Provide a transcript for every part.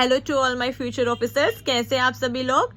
Hello to all my future officers, कैसे आप सभी लोग।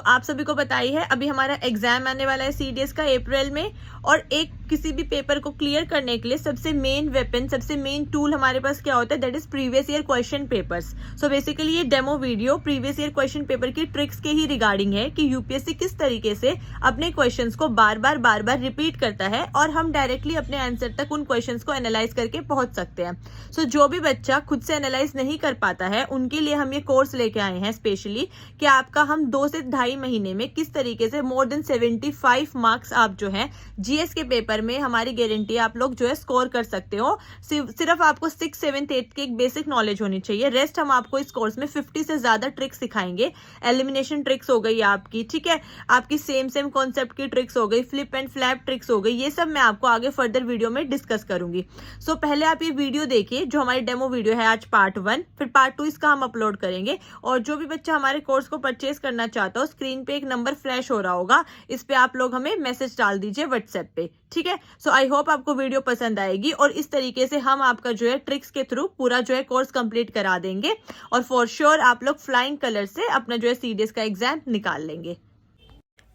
आप सभी को पता ही है अभी हमारा एग्जाम आने वाला है सीडीएस का अप्रैल में, और एक किसी भी पेपर को क्लियर करने के लिए सबसे मेन वेपन, सबसे मेन टूल हमारे पास क्या होता है, that is previous year question papers. Basically ये demo video previous year question paper की ट्रिक्स के ही रिगार्डिंग है कि यूपीएससी किस तरीके से अपने क्वेश्चंस को बार बार रिपीट करता है और हम डायरेक्टली अपने आंसर तक उन क्वेश्चंस को एनालाइज करके पहुंच सकते हैं। जो भी बच्चा खुद से एनालाइज नहीं कर पाता है उनके लिए हम ये कोर्स लेके आए हैं स्पेशली, कि आपका हम 2 से 2.5 महीने में किस तरीके से मोर देन 75 मार्क्स आप जो है जीएस के पेपर में, हमारी गारंटी आप लोग जो है स्कोर कर सकते हो। सिर्फ आपको 6, 7, 8 की एक बेसिक नॉलेज होनी चाहिए। रेस्ट हम आपको इस कोर्स में 50 से ज्यादा ट्रिक्स सिखाएंगे। एलिमिनेशन ट्रिक्स हो गई आपकी, ठीक है, आपकी सेम कॉन्सेप्ट की ट्रिक्स हो गई, फ्लिप एंड फ्लैप ट्रिक्स हो गई, ये सब मैं आपको आगे फर्दर वीडियो में डिस्कस करूंगी। पहले आप ये वीडियो देखिए जो हमारी डेमो वीडियो है आज पार्ट 1, फिर पार्ट 2 इसका हम अपलोड करेंगे। और जो भी बच्चा हमारे कोर्स को परचेज करना चाहता हो, स्क्रीन पे एक नंबर फ्लैश हो रहा होगा, इस पे आप लोग हमें मैसेज डाल दीजिए व्हाट्सएप पे, ठीक है। आई होप आपको वीडियो पसंद आएगी और इस तरीके से हम आपका जो है ट्रिक्स के थ्रू पूरा जो है कोर्स कंप्लीट करा देंगे और फॉर श्योर आप लोग फ्लाइंग कलर से अपना जो है सीडीएस का एग्जाम निकाल लेंगे।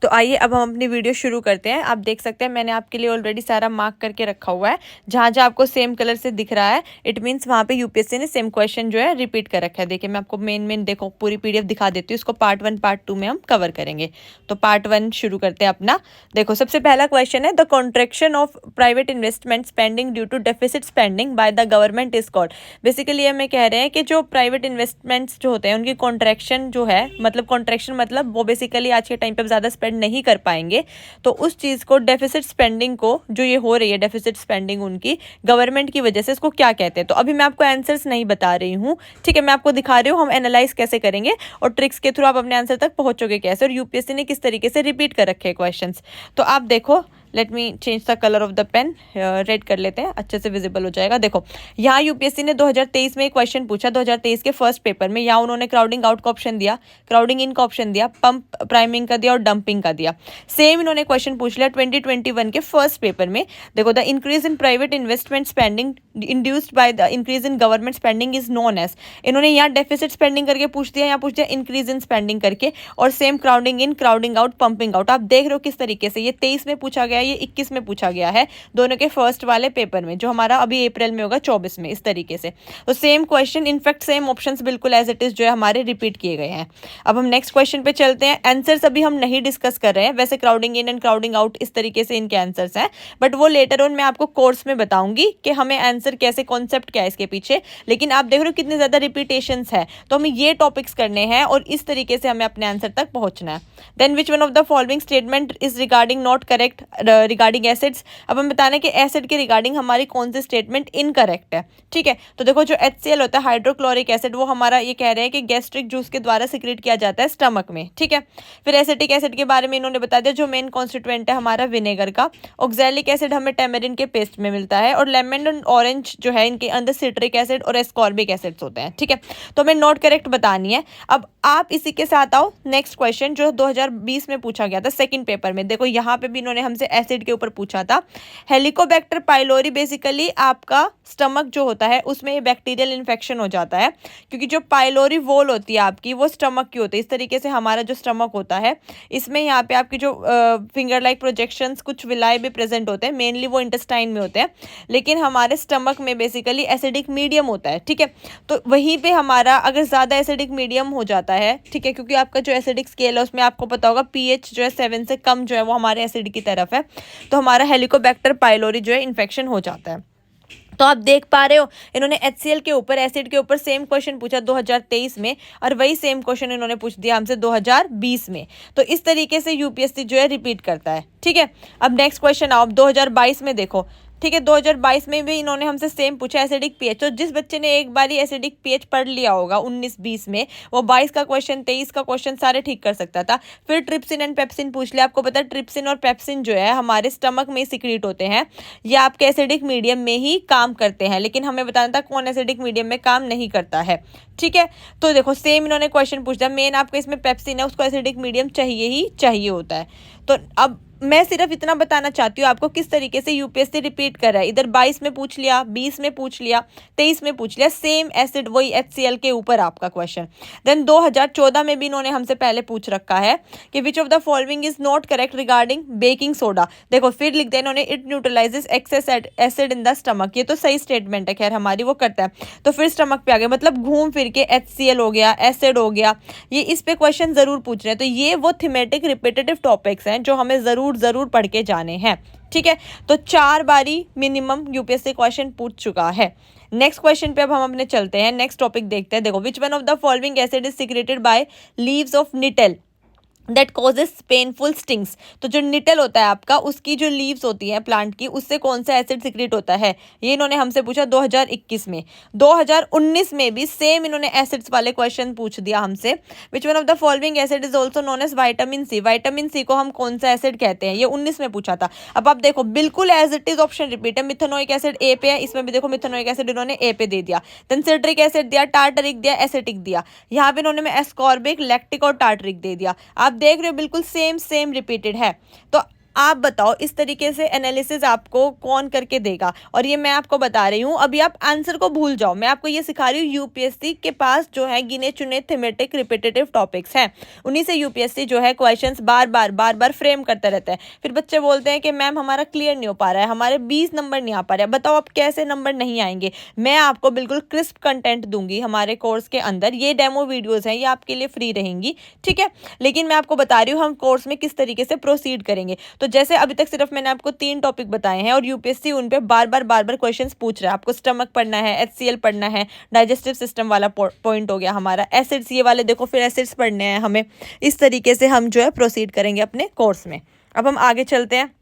आइए अब हम अपनी वीडियो शुरू करते हैं। आप देख सकते हैं मैंने आपके लिए ऑलरेडी सारा मार्क करके रखा हुआ है। जहां जहां आपको सेम कलर से दिख रहा है इट मीन्स वहां पे यूपीएससी ने सेम क्वेश्चन जो है रिपीट कर रखा है। देखिए मैं आपको मेन देखो पूरी पीडीएफ दिखा देती हूँ। इसको पार्ट 1 पार्ट 2 में हम कवर करेंगे। पार्ट 1 शुरू करते हैं अपना। देखो सबसे पहला क्वेश्चन है, the contraction of private investment spending due to deficit spending by the government is called. Basically ये हमें कह रहे हैं कि जो प्राइवेट इन्वेस्टमेंट्स जो होते हैं उनकी कॉन्ट्रैक्शन जो है, मतलब कॉन्ट्रैक्शन मतलब वो बेसिकली आज के टाइम पे ज्यादा स्पेंड नहीं कर पाएंगे, तो उस चीज को डेफिसिट स्पेंडिंग को जो ये हो रही है डेफिसिट स्पेंडिंग उनकी गवर्नमेंट की वजह से, इसको क्या कहते हैं। तो अभी मैं आपको आंसर्स नहीं बता रही हूँ, ठीक है, मैं आपको दिखा रही हूँ हम एनालाइज कैसे करेंगे और ट्रिक्स के थ्रू आप अपने आंसर तक पहुंचोगे कैसे, और यूपीएससी ने किस तरीके से रिपीट कर रखे हैं क्वेश्चंस। तो आप देखो, let me change the colour of the pen, red कर लेते हैं, अच्छे से विजिबल हो जाएगा। देखो यहाँ यूपीएससी ने 2023 में एक क्वेश्चन पूछा, 2023 के फर्स्ट पेपर में। यहाँ उन्होंने क्राउडिंग आउट का ऑप्शन दिया, क्राउडिंग इन का ऑप्शन दिया, पंप प्राइमिंग का दिया और डंपिंग का दिया। सेम इन्होंने क्वेश्चन पूछ लिया 2021 के फर्स्ट पेपर में। देखो the increase in private investment spending induced by the increase in government spending is known as. इन्होंने यहाँ डेफिसिट स्पेंडिंग करके पूछ दिया, यहाँ पूछ दिया इंक्रीज इन स्पेंडिंग करके, और same crowding in, crowding out, pumping out. आप देख रहे हो किस तरीके से ये 23 में पूछा गया, ये 21 में पूछा गया है, दोनों के फर्स्ट वाले पेपर में, जो हमारा अभी अप्रैल में होगा 24 में, इस तरीके से। तो same question, in fact same options बिल्कुल एज इट इज जो है हमारे रिपीट किए गए हैं। अब हम नेक्स्ट क्वेश्चन पे चलते हैं। आंसर्स अभी हम नहीं डिस्कस कर रहे हैं, वैसे crowding in and crowding out इस तरीके से इनके आंसर्स हैं, बट वो लेटर ऑन मैं आपको कोर्स में बताऊंगी कि हमें आंसर कैसे, कॉन्सेप्ट क्या है इसके पीछे। लेकिन आप देख रहे हो कितने ज्यादा रिपीटेशंस है, तो हमें ये टॉपिक्स करने हैं और इस तरीके से हमें अपने आंसर तक पहुंचना है। Then which one of the following statement is regarding not correct regarding acids. अब हम बताने कि एसिड के रिगार्डिंग हमारी कौन सी स्टेटमेंट इनकरेक्ट है, ठीक है। तो देखो जो HCl होता है हाइड्रोक्लोरिक एसिड, वो हमारा ये कह रहे हैं कि गैस्ट्रिक जूस के द्वारा सिक्रेट किया जाता है स्टमक में, ठीक है। फिर एसिटिक एसिड के बारे में इन्होंने बता दिया, जो मेन कॉन्स्टिट्यूएंट है हमारा विनेगर का। ऑक्सैलिक एसिड हमें टेमेरिन के पेस्ट में मिलता है, और लेमन और ऑरेंज जो है इनके अंदर सिट्रिक एसिड और एस्कॉर्बिक एसिड्स होते हैं, ठीक है। तो हमें नॉट करेक्ट बतानी है। अब आप इसी के साथ आओ नेक्स्ट क्वेश्चन जो 2020 में पूछा गया था सेकंड पेपर में। देखो यहाँ पे भी इन्होंने हमसे एसिड के ऊपर पूछा था। हेलिकोबैक्टर पाइलोरी, बेसिकली आपका स्टमक जो होता है उसमें बैक्टीरियल इन्फेक्शन हो जाता है, क्योंकि जो पाइलोरी वॉल होती है आपकी वो स्टमक की होती है। इस तरीके से हमारा जो स्टमक होता है इसमें यहाँ पे आपकी जो फिंगर लाइक प्रोजेक्शंस, कुछ विलाई भी प्रेजेंट होते हैं, मेनली वो इंटेस्टाइन में होते हैं, लेकिन हमारे स्टमक में बेसिकली एसिडिक मीडियम होता है, ठीक है। तो वहीं पे हमारा अगर ज़्यादा एसिडिक मीडियम हो जाता है, ठीक है, क्योंकि आपका जो एसिडिक स्केल है उसमें आपको पता होगा pH जो है 7 से कम जो है वो हमारे एसिड की तरफ है, तो हमारा हेलिकोबैक्टर पाइलोरी जो है इन्फेक्शन हो जाता है। तो आप देख पा रहे हो इन्होंने HCl के ऊपर, एसिड के ऊपर सेम क्वेश्चन पूछा 2023 में, और वही सेम क्वेश्चन इन्होंने पूछ दिया हमसे 2020 में। तो इस तरीके से यूपीएससी जो है रिपीट करता है, ठीक है। अब नेक्स्ट क्वेश्चन आओ 2022 में देखो, ठीक है। 2022 में भी इन्होंने हमसे सेम पूछा एसिडिक पीएच। तो जिस बच्चे ने एक बार ही एसिडिक पीएच पढ़ लिया होगा 19-20 में, वो 22 का क्वेश्चन, 23 का क्वेश्चन सारे ठीक कर सकता था। फिर ट्रिप्सिन एंड पेप्सिन पूछ लिया। आपको पता है ट्रिप्सिन और पेप्सिन जो है हमारे स्टमक में सिक्रीट होते हैं, ये आपके एसिडिक मीडियम में ही काम करते हैं, लेकिन हमें बताना था कौन एसिडिक मीडियम में काम नहीं करता है, ठीक है। तो देखो सेम इन्होंने क्वेश्चन पूछा, मेन आपका इसमें पेप्सिन है, उसको एसिडिक मीडियम चाहिए ही चाहिए होता है। तो अब मैं सिर्फ इतना बताना चाहती हूँ आपको किस तरीके से यूपीएससी रिपीट कर रहा है। इधर 22 में पूछ लिया, 20 में पूछ लिया, 23 में पूछ लिया, सेम एसिड वही HCl के ऊपर आपका क्वेश्चन। देन 2014 में भी इन्होंने हमसे पहले पूछ रखा है कि which of the following is not correct regarding baking soda. देखो फिर लिख दिया इन्होंने, it neutralises excess acid in the stomach. ये तो सही स्टेटमेंट है, खैर हमारी वो करता है। तो फिर स्टमक पे आ गया, मतलब घूम फिर के HCl हो गया, एसिड हो गया, ये इस पे क्वेश्चन जरूर पूछ रहे हैं। तो ये वो थीमेटिक रिपीटेटिव टॉपिक्स हैं जो हमें जरूर पढ़ के जाने हैं, ठीक है। तो 4 बारी मिनिमम यूपीएससी क्वेश्चन पूछ चुका है। नेक्स्ट क्वेश्चन पे अब हम अपने चलते हैं, नेक्स्ट टॉपिक देखते हैं। देखो, which one of the following acid is secreted by leaves of nettle that causes painful stings. तो जो निटल होता है आपका, उसकी जो लीव्स होती हैं प्लांट की, उससे कौन सा एसिड सिक्रेट होता है, ये इन्होंने हमसे पूछा 2021 में। 2019 में भी सेम इन्होंने एसिड्स वाले क्वेश्चन पूछ दिया हमसे। Which one of the following acid is also known as vitamin C. Vitamin C को हम कौन सा एसिड कहते हैं, ये 19 में पूछा था। अब आप देखो बिल्कुल as it is option repeat है। मिथेनोइक एसिड ए पे है, इसमें भी देखो मिथेनोइक एसिड इन्होंने ए पे दे दिया। देन सिट्रिक एसिड दिया, टार्टरिक दिया, एसिटिक दिया। यहाँ पे इन्होंने एस्कॉर्बिक, लैक्टिक और टार्टरिक दे दिया। आप देख रहे हो बिल्कुल सेम रिपीटेड है। तो आप बताओ इस तरीके से एनालिसिस आपको कौन करके देगा, और ये मैं आपको बता रही हूँ। अभी आप आंसर को भूल जाओ, मैं आपको ये सिखा रही हूँ। यूपीएससी के पास जो है गिने चुने थीमेटिक रिपीटेटिव टॉपिक्स हैं, उन्हीं से यूपीएससी जो है क्वेश्चंस बार बार फ्रेम करता रहता है। फिर बच्चे बोलते हैं कि मैम हमारा क्लियर नहीं हो पा रहा है, हमारे 20 नंबर नहीं आ पा रहे हैं। बताओ आप कैसे नंबर नहीं आएंगे। मैं आपको बिल्कुल क्रिस्प कंटेंट दूंगी हमारे कोर्स के अंदर। ये डेमो वीडियोज हैं, ये आपके लिए फ्री रहेंगी, ठीक है। लेकिन मैं आपको बता रही हूँ हम कोर्स में किस तरीके से प्रोसीड करेंगे। तो जैसे अभी तक सिर्फ मैंने आपको 3 टॉपिक बताए हैं, और यूपीएससी उन पे बार बार क्वेश्चंस पूछ रहा है। आपको स्टमक पढ़ना है, HCl पढ़ना है, डाइजेस्टिव सिस्टम वाला पॉइंट हो गया हमारा, एसिड्स ये वाले देखो, फिर एसिड्स पढ़ने हैं हमें। इस तरीके से हम जो है प्रोसीड करेंगे अपने कोर्स में। अब हम आगे चलते हैं।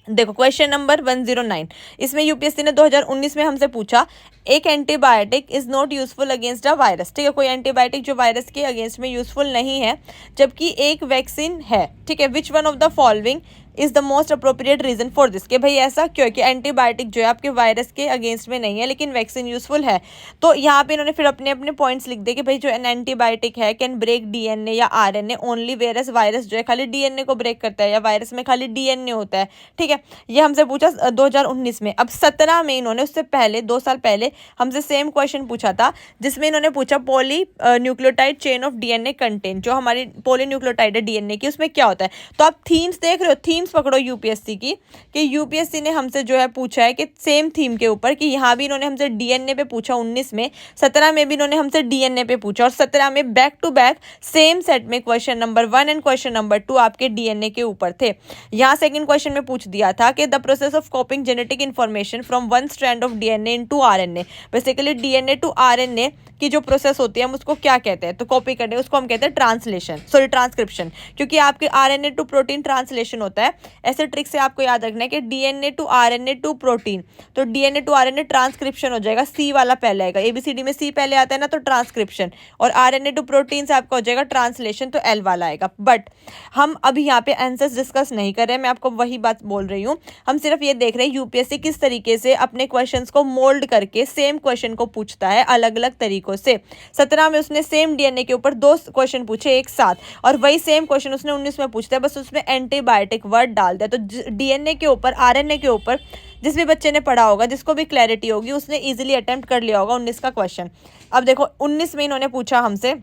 देखो क्वेश्चन नंबर 109, इसमें यूपीएससी ने 2019 में हमसे पूछा, एक antibiotic is not useful against a virus. ठीक है, कोई एंटीबायोटिक जो वायरस के अगेंस्ट में यूजफुल नहीं है, जबकि एक वैक्सीन है, ठीक है। Which one of the following is the most appropriate reason for this. कि भाई ऐसा क्यों कि एंटीबायोटिक जो है आपके वायरस के अगेंस्ट में नहीं है, लेकिन वैक्सीन यूजफुल है। तो यहाँ पे इन्होंने फिर अपने अपने पॉइंट्स लिख दिए कि भाई जो एंटीबायोटिक है कैन ब्रेक डीएनए या आरएनए ओनली, वेरस वायरस जो है खाली डीएनए को ब्रेक करता है, या वायरस में खाली डीएनए होता है, ठीक है। ये हमसे पूछा 2019 में। अब 17 में इन्होंने, उससे पहले 2 साल पहले हमसे सेम क्वेश्चन पूछा था, जिसमें इन्होंने पूछा poly nucleotide chain of DNA content, जो हमारी पॉली न्यूक्लियोटाइड है डीएनए की, उसमें क्या होता है। तो आप थीम्स देख रहे हो, थीम्स पकड़ो यूपीएससी की, कि यूपीएससी ने हमसे जो है पूछा है कि सेम थीम के ऊपर, कि यहाँ भी इन्होंने हमसे डीएनए पे पूछा 19 में, 17 में भी इन्होंने हमसे डीएनए पे पूछा, और 17 में back to back same set में question number 1 and question number 2 आपके डीएनए के ऊपर थे। यहाँ सेकंड क्वेश्चन में पूछ दिया था कि the process of copying genetic information from one strand of DNA into RNA. Basically DNA to RNA की जो प्रोसेस होती है हम उसको क्या कहते हैं, तो कॉपी करने उसको हम कहते हैं ट्रांसक्रिप्शन, क्योंकि आपके आरएनए टू प्रोटीन ट्रांसलेशन होता है। ऐसे ट्रिक से आपको याद रखना है कि DNA to RNA to protein, तो डीएनए टू आरएनए ट्रांसक्रिप्शन हो जाएगा, सी वाला पहले आएगा। एबीसीडी में सी पहले आता है ना, तो ट्रांसक्रिप्शन, और आरएनए टू प्रोटीन से आपका हो जाएगा ट्रांसलेशन, तो एल वाला आएगा। बट हम अभी यहाँ पे आंसर्स डिस्कस नहीं कर रहे हैं, मैं आपको वही बात बोल रही हूँ। हम सिर्फ ये देख रहे हैं यूपीएससी किस तरीके से अपने क्वेश्चंस को मोल्ड करके सेम क्वेश्चन को पूछता है अलग अलग तरीकों से। 17 में उसने सेम डीएनए के ऊपर 2 क्वेश्चन पूछे एक साथ, और वही सेम क्वेश्चन उसने 19 में पूछता है, बस उसमें एंटीबायोटिक वर्ड डाल दिया। तो डीएनए के ऊपर, आरएनए के ऊपर जिस भी बच्चे ने पढ़ा होगा, जिसको भी क्लैरिटी होगी, उसने इजीली अटेम्प्ट कर लिया होगा 19 का क्वेश्चन। अब देखो 19 में इन्होंने पूछा हमसे,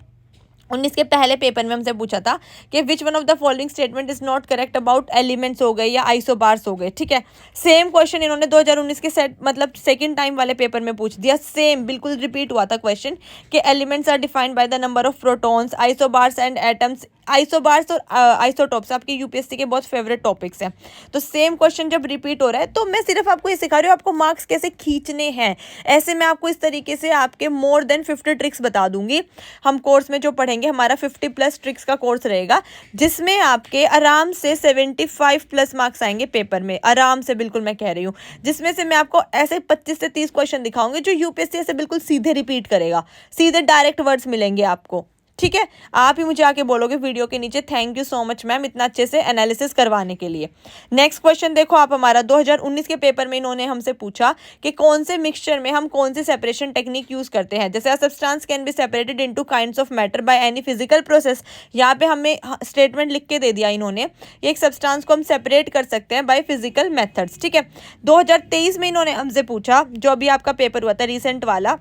19 के पहले पेपर में हमसे पूछा था कि which one of the following statement is not correct about elements हो गए या आइसोबार्स हो गए, ठीक है। सेम क्वेश्चन इन्होंने 2019 के मतलब सेकंड टाइम वाले पेपर में पूछ दिया। सेम बिल्कुल रिपीट हुआ था क्वेश्चन कि elements are defined by the number of protons, isobars and atoms. Isobars और आइसोटॉप्स आपके यूपीएससी के बहुत फेवरेट टॉपिक्स हैं। तो सेम क्वेश्चन जब रिपीट हो रहा है, तो मैं सिर्फ आपको ये सिखा रही हूँ आपको मार्क्स कैसे खींचने हैं। ऐसे मैं आपको इस तरीके से आपके मोर देन 50 ट्रिक्स बता दूंगी। हम कोर्स में जो पढ़ेंगे, हमारा 50+ ट्रिक्स का कोर्स रहेगा, जिसमें आपके आराम से 75+ मार्क्स आएंगे पेपर में, आराम से, बिल्कुल मैं कह रही हूँ। जिसमें से मैं आपको ऐसे 25 से 30 क्वेश्चन दिखाऊंगी जो यूपीएससी ऐसे बिल्कुल सीधे रिपीट करेगा, सीधे डायरेक्ट वर्ड्स मिलेंगे आपको, ठीक है, आप ही मुझे आके बोलोगे वीडियो के नीचे thank you so much ma'am इतना अच्छे से एनालिसिस करवाने के लिए। नेक्स्ट क्वेश्चन देखो आप, हमारा 2019 के पेपर में इन्होंने हमसे पूछा कि कौन से मिक्सचर में हम कौन सी सेपरेशन टेक्निक यूज करते हैं। जैसे substance can be separated into kinds of matter by any physical process. यहाँ पे हमें स्टेटमेंट लिख के दे दिया इन्होंने, एक सब्सटेंस को हम सेपरेट कर सकते हैं बाय फिजिकल मेथड्स। ठीक है, 2023 में इन्होंने हमसे पूछा, जो अभी आपका पेपर हुआ था रिसेंट वाला,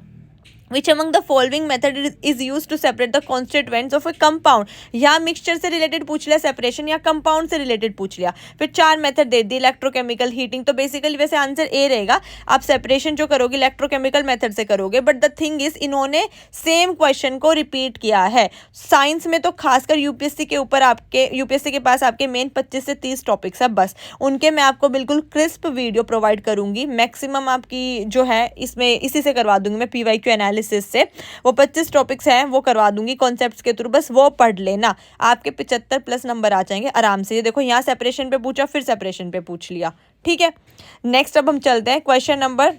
Which among the following method is used to separate the constituents of a compound। या मिक्सचर से रिलेटेड पूछ लिया, सेपरेशन या कंपाउंड से रिलेटेड पूछ लिया, फिर 4 मेथड दे दी, इलेक्ट्रोकेमिकल, हीटिंग। तो बेसिकली वैसे आंसर ए रहेगा, आप सेपरेशन जो करोगे इलेक्ट्रोकेमिकल मेथड से करोगे। बट द थिंग इज इन्होंने सेम क्वेश्चन को रिपीट किया है। साइंस में तो खासकर यूपीएससी के ऊपर आपके यूपीएससी के पास आपके मेन 25 से 30 टॉपिक्स है बस, उनके मैं आपको बिल्कुल क्रिस्प वीडियो प्रोवाइड करूंगी। मैक्सिमम आपकी जो है इसमें इसी से करवा दूंगी मैं, पीवाईक्यू एनालिसिस से वो 25 टॉपिक्स हैं वो करवा दूंगी कॉन्सेप्ट्स के थ्रू, बस वो पढ़ लेना, आपके 75+ नंबर आ जाएंगे आराम से। ये देखो यहाँ सेपरेशन पे पूछा, फिर सेपरेशन पे पूछ लिया। ठीक है, नेक्स्ट अब हम चलते हैं क्वेश्चन नंबर,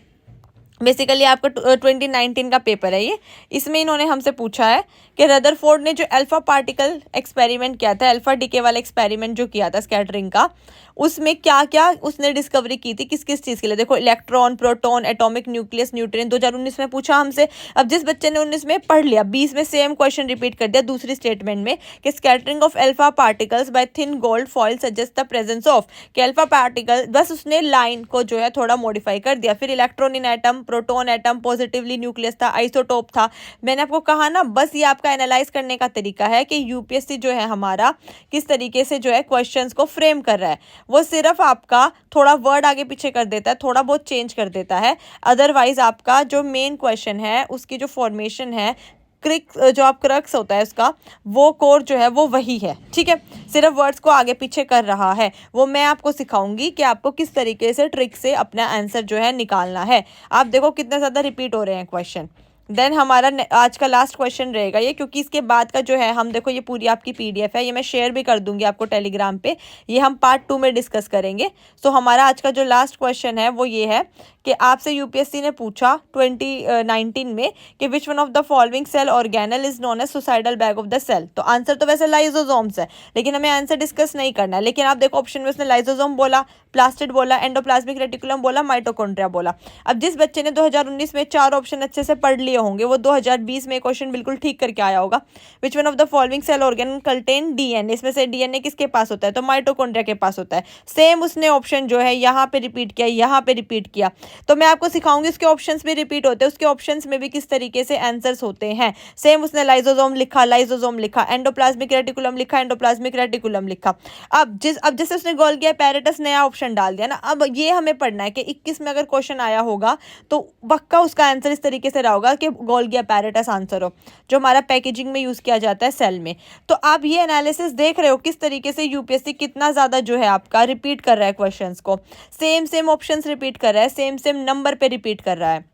बेसिकली आपका 2019 का पेपर है ये। इसमें इन्होंने हमसे पूछा है कि रदरफोर्ड ने जो अल्फा पार्टिकल एक्सपेरिमेंट किया था, अल्फा डीके वाला एक्सपेरिमेंट जो किया था स्कैटरिंग का, उसमें क्या क्या उसने डिस्कवरी की थी, किस किस चीज़ के लिए। देखो electron, proton, atomic nucleus, nutrient. 2019 में पूछा हमसे। अब जिस बच्चे ने 19 में पढ़ लिया, 20 में सेम क्वेश्चन रिपीट कर दिया दूसरी स्टेटमेंट में कि scattering of alpha particles bye thin gold foil suggest the presence of, कि अल्फा पार्टिकल, बस उसने लाइन को जो है थोड़ा मॉडिफाई कर दिया। फिर electron in atom, proton atom, positively nucleus था, आइसोटोप था। मैंने आपको कहा ना, बस ये आपका एनालाइज करने का तरीका है कि यूपीएससी जो है हमारा किस तरीके से जो है क्वेश्चंस को फ्रेम कर रहा है। वो सिर्फ आपका थोड़ा वर्ड आगे पीछे कर देता है, थोड़ा बहुत चेंज कर देता है, अदरवाइज आपका जो मेन क्वेश्चन है उसकी जो फॉर्मेशन है, जो आप क्रक्स होता है उसका, वो कोर जो है वो वही है। ठीक है, सिर्फ वर्ड्स को आगे पीछे कर रहा है। वो मैं आपको सिखाऊंगी कि आपको किस तरीके से ट्रिक से अपना आंसर जो है निकालना है। आप देखो कितने ज़्यादा रिपीट हो रहे हैं क्वेश्चन। देन हमारा आज का लास्ट क्वेश्चन रहेगा ये, क्योंकि इसके बाद का जो है हम देखो, ये पूरी आपकी पीडीएफ है, ये मैं शेयर भी कर दूंगी आपको टेलीग्राम पे, ये हम पार्ट 2 में डिस्कस करेंगे। सो हमारा आज का जो लास्ट क्वेश्चन है वो ये है कि आपसे यूपीएससी ने पूछा 2019 में कि which one of the following cell organelle is known as suicidal bag of the cell. तो आंसर तो वैसे लाइजोसोम्स है, लेकिन हमें आंसर डिस्कस नहीं करना है। लेकिन आप देखो ऑप्शन में उसने लाइजोसोम बोला, प्लास्टिड बोला, एंडोप्लाज्मिक रेटिकुलम बोला, माइटोकॉन्ड्रिया बोला। अब जिस बच्चे ने 2019 में 4 ऑप्शन अच्छे से पढ़ लिए होंगे, वो 2020 में क्वेश्चन बिल्कुल ठीक करके आया होगा। Which one of the following cell organelle contain DNA, इसमें से डीएनए किसके पास होता है, तो माइटोकॉन्ड्रिया के पास होता है। सेम उसने ऑप्शन जो है यहाँ पे रिपीट किया, यहाँ पे रिपीट किया। तो मैं आपको सिखाऊंगी उसके ऑप्शंस भी रिपीट होते हैं, उसके ऑप्शंस में भी किस तरीके से आंसर्स होते हैं। सेम उसने लाइजोसोम लिखा, लाइजोसोम लिखा, एंडोप्लाज्मिक रेटिकुलम लिखा, एंडोप्लाज्मिक रेटिकुलम लिखा। अब जैसे उसने गोल्गी एपेरेटस नया ऑप्शन डाल दिया ना, अब ये हमें पढ़ना है कि 21 में अगर क्वेश्चन आया होगा तो पक्का उसका आंसर इस तरीके से रहा होगा कि गोल्गी एपेरेटस आंसर हो, जो हमारा पैकेजिंग में यूज किया जाता है सेल में। तो आप ये एनालिसिस देख रहे हो किस तरीके से यूपीएससी कितना ज्यादा जो है आपका रिपीट कर रहा है क्वेश्चंस को, सेम ऑप्शंस रिपीट कर रहा है, सेम नंबर पे रिपीट कर रहा है।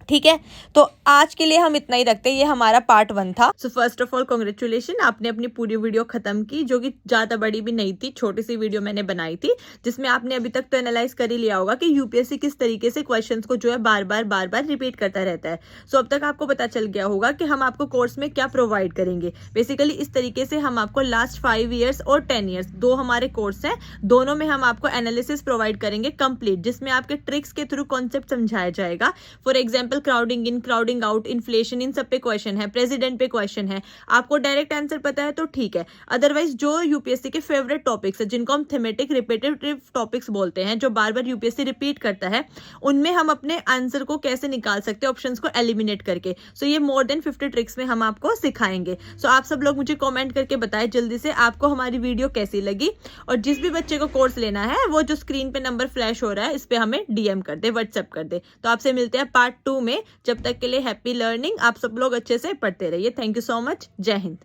ठीक है, तो आज के लिए हम इतना ही रखते हैं। ये हमारा पार्ट 1 था। So first of all congratulation, आपने अपनी पूरी वीडियो खत्म की, जो कि ज्यादा बड़ी भी नहीं थी, छोटी सी वीडियो मैंने बनाई थी, जिसमें आपने अभी तक तो एनालाइज कर ही लिया होगा कि यूपीएससी किस तरीके से क्वेश्चंस को जो है बार बार रिपीट करता रहता है। सो अब तक आपको पता चल गया होगा कि हम आपको कोर्स में क्या प्रोवाइड करेंगे। बेसिकली इस तरीके से हम आपको लास्ट 5 ईयर्स और 10 ईयर्स 2 हमारे कोर्स हैं, दोनों में हम आपको एनालिसिस प्रोवाइड करेंगे कंप्लीट, जिसमें आपके ट्रिक्स के थ्रू कॉन्सेप्ट समझाया जाएगा। For example crowding in, crowding out, inflation, इन सब पे क्वेश्चन है, प्रेसिडेंट पे क्वेश्चन है। आपको डायरेक्ट आंसर पता है तो ठीक है, अदरवाइज जो यूपीएससी के फेवरेट टॉपिक्स है, जिनको हम थीमेटिक रिपीटेटिव टॉपिक्स बोलते हैं, जो बार बार यूपीएससी रिपीट करता है, उनमें हम अपने आंसर को कैसे निकाल सकते हैं ऑप्शंस को एलिमिनेट करके। सो ये मोर देन 50 ट्रिक्स में हम आपको सिखाएंगे। सो आप सब लोग मुझे कॉमेंट करके बताएं जल्दी से आपको हमारी वीडियो कैसी लगी, और जिस भी बच्चे को कोर्स लेना है वो जो स्क्रीन पे नंबर फ्लैश हो रहा है इस पे हमें डीएम कर दे, व्हाट्सएप कर दे। तो आपसे मिलते हैं पार्ट 2 में। जब तक के लिए हैप्पी लर्निंग, आप सब लोग अच्छे से पढ़ते रहिए। थैंक यू सो मच, जय हिंद।